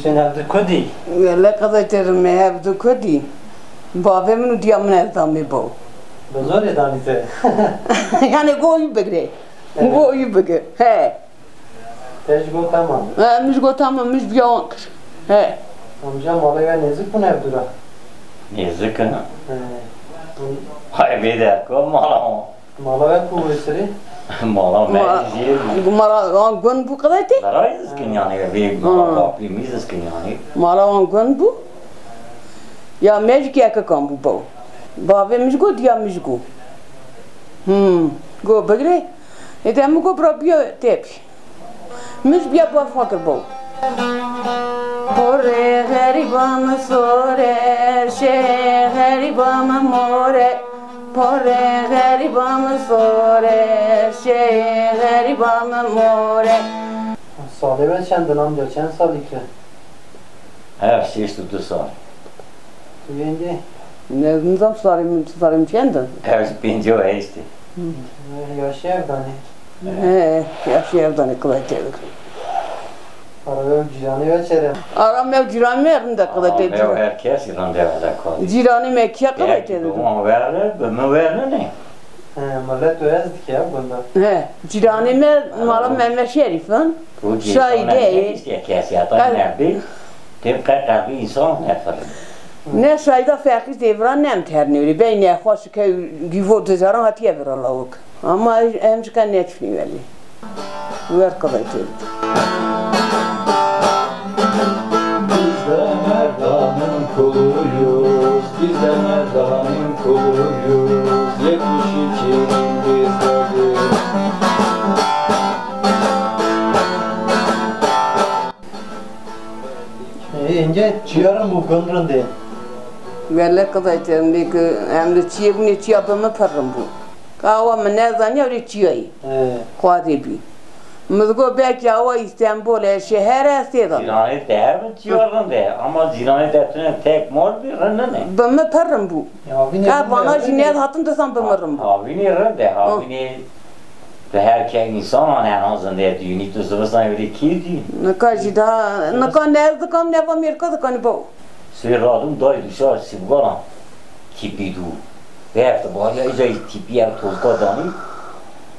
Sen evde kodi. Valla kazanırım evde kodi. Babamın diyamın ezamı bu. Bazar edanite. Yani goyu begre. Goyu begre. He. Tecrübe tamam. Müş tamam müş biyankır. He. Amca malaya nezik bu evdura. Nezik ha? Hay bir dakika mala. Malaya kuvvetleri. Mala mecbur. Mala gün bu kadar değil. Darayız ki yani bir mala kaplimizız ki yani. Mala gün bu. Ya mecbur ya kakam bu. Babamız go diyamız go. Go begre. Edem go proprio tepi. Müş biya bu fakir bu. Hore garibam sore, she garibam more. Hore garibam sore, she garibam more. Sade ben çendin amca, çend salikle. Her şey işte tutsar. Yenge. Ne nizam sarım çendin? Her pinci o işte. Yaşı evden. Yaşayavdan kılatelik. Arada ciranı veçerim. Aram ev ciran merinde kılatelik. Ama herkes İran'da evde kaldı. Ciranı mekiye kılatelik. Ama verler, bunu verler ne? Millet öğrendik ya bunda. Ciranı mer malam Mehmet Şerif'in. Bu Şahide. işte kesiyatan nerede? Tepki kalbi insan nefer. Ne şayda fakir devran nem ternuri. Ben ne hoş ki givo dezaran hatiye ver Allah'uk. Ama emşkan ne çıkıyor veli. Ver kılatelik. Biz de Merdan'ın kuluyuz, biz de Merdan'ın kuluyuz. 72'nin bizleri. Yenge ciğerim bu gönrün değil. Veli kılatelik. Hem de çiğ bunu çiğ yapımı parım bu. Kahva mı ne zanıyor öyle çiğ. Kuadi bi. Mızgo belki hava İstanbul'e şehre istedim. Zirani değer mi civarın değer? Ama zirani değerinin tek mor bir rını ne? Bana parım bu. Ya bana cinayet hatın desem bana bu. Havini rın de, havini ve herkes insan en azından değer düğünü tuzumuzdan öyle kirdi. Ne kaçı da, ne kan nerede kam ne Amerika'da kan bu. Sıyırladım daydı şah sivgaran tipidu. Ve hafta bari acayip tipi ev tozgadanı.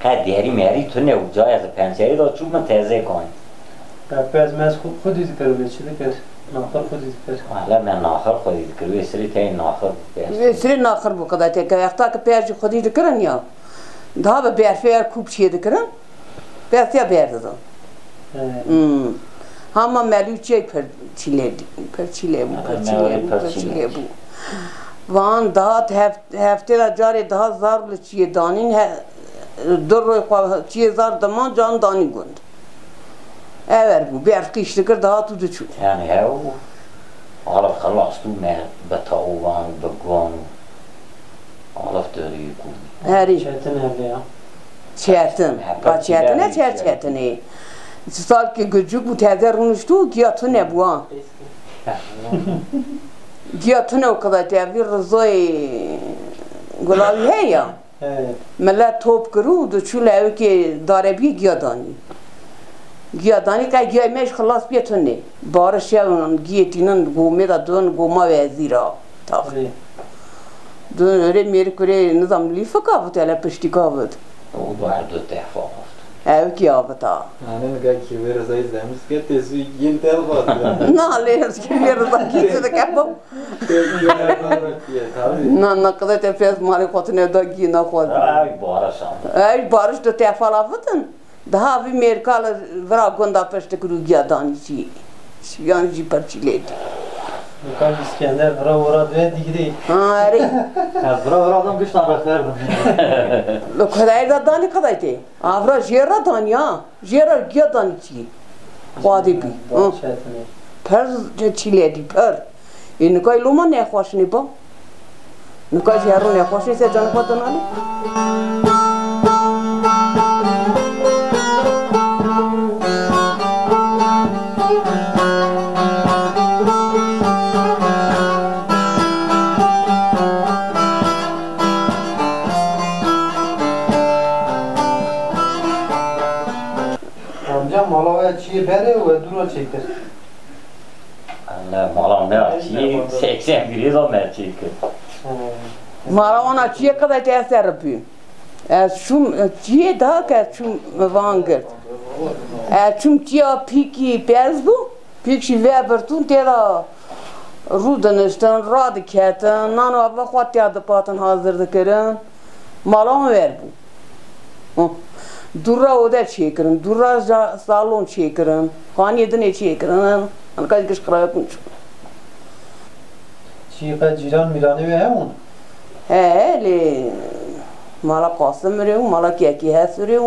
Kad deri meri tu ne ucay az penseri da çubma teze koyun. Pez mez خودی ذکر بیچیده که ناخر خودی ذکر. Hala ben nahar koydu kırıyor seri teyin nahar. Sri nakır bu kadar tek ayakta ki perci khudi dikran ya. Daha be berfer kup şey dikran. Berfiya berdi da. Hama melüçe per çile bu. Van daha haftada cari daha zarlı çiğ danin dur çiğ zar daman can dani gund. Evet bu berfi işte kır daha tudu çu. Yani he o alaf khalastu me betavan bagwan alaf deri ku. Heri. Çetin evli ya. Çetin. Çetin çetin. Sal ki gücük bu tezler unuştu ki yatı ne bu ha. Giyatı ne o kadar devir rızayı gulavi he ya. Millet top kuru da çule ev ki darebi giyadani. Giyadani ka giyemeş khalas biyatını. Barış yavun giyetinin gume da dön guma vezira. Tabii. Dön öyle merkure nizam lifa kavut ele pişti kavut. O da erdo defa. Ev ki avata. Yani gel ki ver zayıf demiş ki tezi gintel var. Nale ki ver da ki de kapım. Na kadar tefes mari khotne da gina khot. Ay barasam. Ay barış da tefala vatan. Daha bir merkal vra gonda peste kuru giyadan si. Yani ji parçiledi. Yukarı İskender vura ve digri. Ha re. Vura adam güç tabaklardı. Lo kadar da dani kadar te. Avra jera dan ya. Jera giyadan si. Khadi bi. Per çiledi per. इनका इलुमा ने ख्वाश नहीं पा इनका शहरों ने ख्वाश नहीं से जान पाता ना amca malaya çiğ bere ve dura çektir. Allah malam ne açıyı 81 da merçi ki. Mara ona çiğe kadar tesir yapıyor. Şum çiğe daha ki şum vangır. Şum çiğe piki pezdu, piki vebertun tera rudanıştan radiketten nano abla kuatya da patın hazırdı kırın. Malam ver bu. Durra oda çekirin, durra salon çekirin, haniyede çekirin. Kaç kış kıraya punç. Çiğka ciran miranı ve hem Le mala kasım veriyor, mala keki hes veriyor.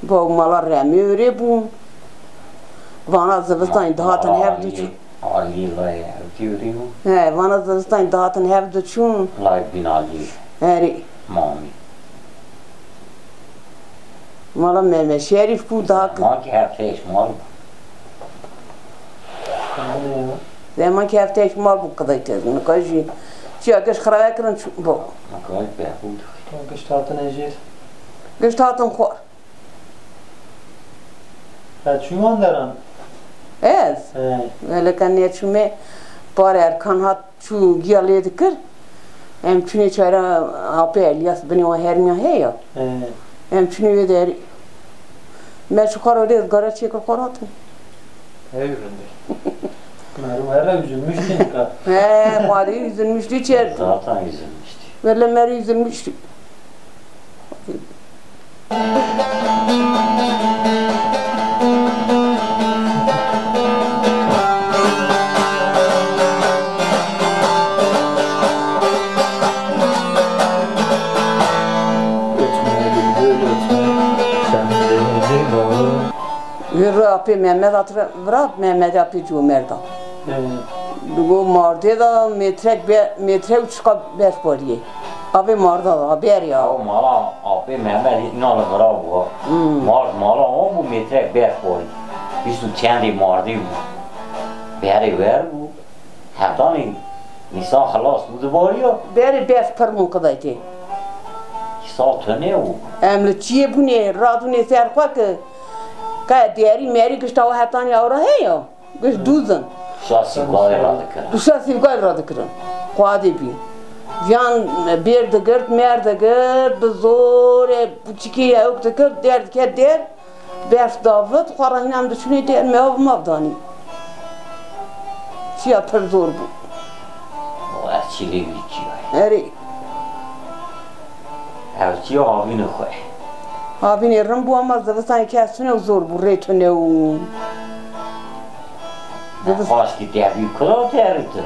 Bu mala remi veriyor bu. Vana zıvıstan dağıtın hep düşün. Ali lay diyorum. Vana zıvıstan dağıtın hep düşün. Lay binali. Mami. Mala Mehmet Şerif bu daha kı. Maki hafta iş mal. Zaman ki hafta iş mal bu kadar tezgin. Kaçı. Çiğ kış kıraya kırın bu. Makay be bu. Gıştatın ejir. Gıştatın kor. Çuman deran. Öyle kan ne çume par erkan hat çu giyalıydı kır. Hem çüne çayra apı Elias beni o hermiya heya. Hem çüne ve deri. Ben şu kararı gara çekir karatım. Evrinde. Meru her üzülmüştün ka. Mari üzülmüştü içerdi. Zaten üzülmüştü. Böyle meri üzülmüştü. Yürü apı Mehmet atır, bırak Mehmet apı cümerda. Bu marde da metre uçka beş bariye. Abi marda da haber ya. O mala abi Mehmet inalı bravo. Mala o bu metre 5 boy. Biz tu kendi mardi bu. Beri ver bu. Hatani nisan halas bu da var ya. Beri beş parmağın kadar ki. Sal tane o. Emre çiğ bu ne? Radu ne ser ki? Ka diğeri meri kışta hatani avra he ya. Kış duzun. Şasi gayrı kıran. Duşa sivgay radı kıran. Kuadi bi. Yan bir de gırt mer de gırt zor bu çiki ya yok da gırt der ki der. Beş davet qaranam da şunu der mevdani. Çiğ per zor bu. O açılı geçiyor. Eri. Açıyor abini koy. Abi ne rambu ama zavastan kesine zor bu retone o. Baş gider bir kral derdi.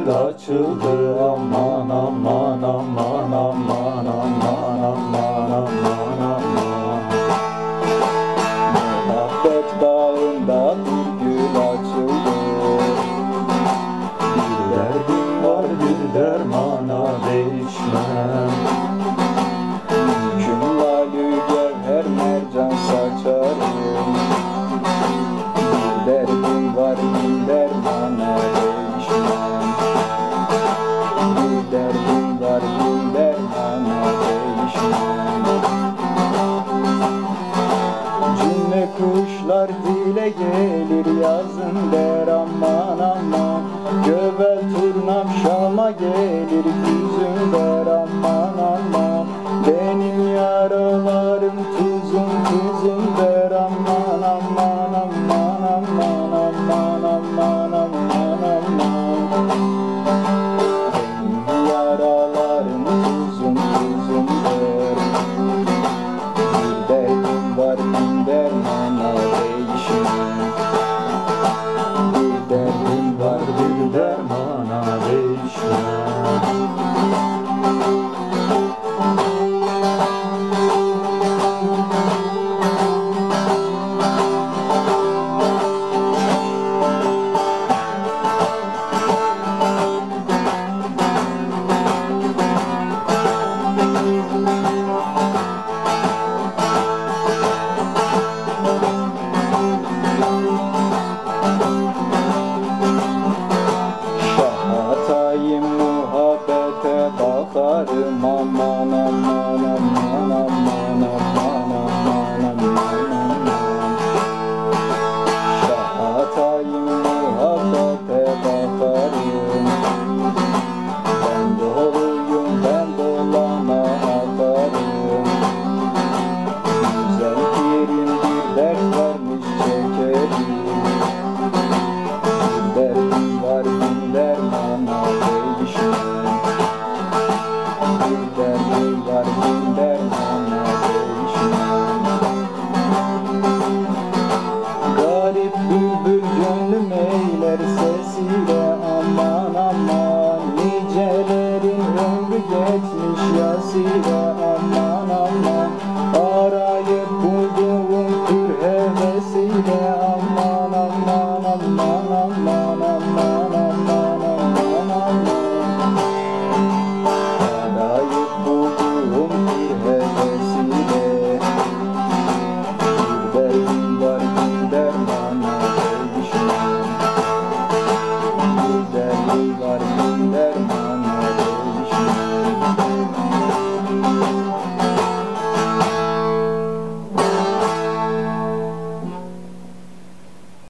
Açıldı aman aman aman aman aman aman aman aman. Muhabbet bağında bir gül açıldı. Bir derdim var bir dermana değişmem. Mümkün lalü gevher mercan saçarım. Bir derdim var bir dermana değişmem. Bir derdim var bir dermana değişmem. Cümle kuşlar dile gelir yazın der aman aman. Göbel turnam Şam'a gelir güzün der aman aman. Benim yaralarım tuzun tuzun der aman aman aman aman aman aman aman aman. Yaralarım tuzum tuzum der. Bir derdim var bin dermana değişmem. Bir derdim var bir dermana değişmem. muhabbete bakarım aman aman aman aman aman aman aman şahatayım muhabbete bakarım ben doluyum ben dolana atarım güzel pirim bir dert varmış çekerim bir derdim var bin dermana değişmem bir derdim var bin dermana değişmem garip bülbül gönlüm eyler sesiyle aman aman nicelerin ömrü geçmiş yasıyla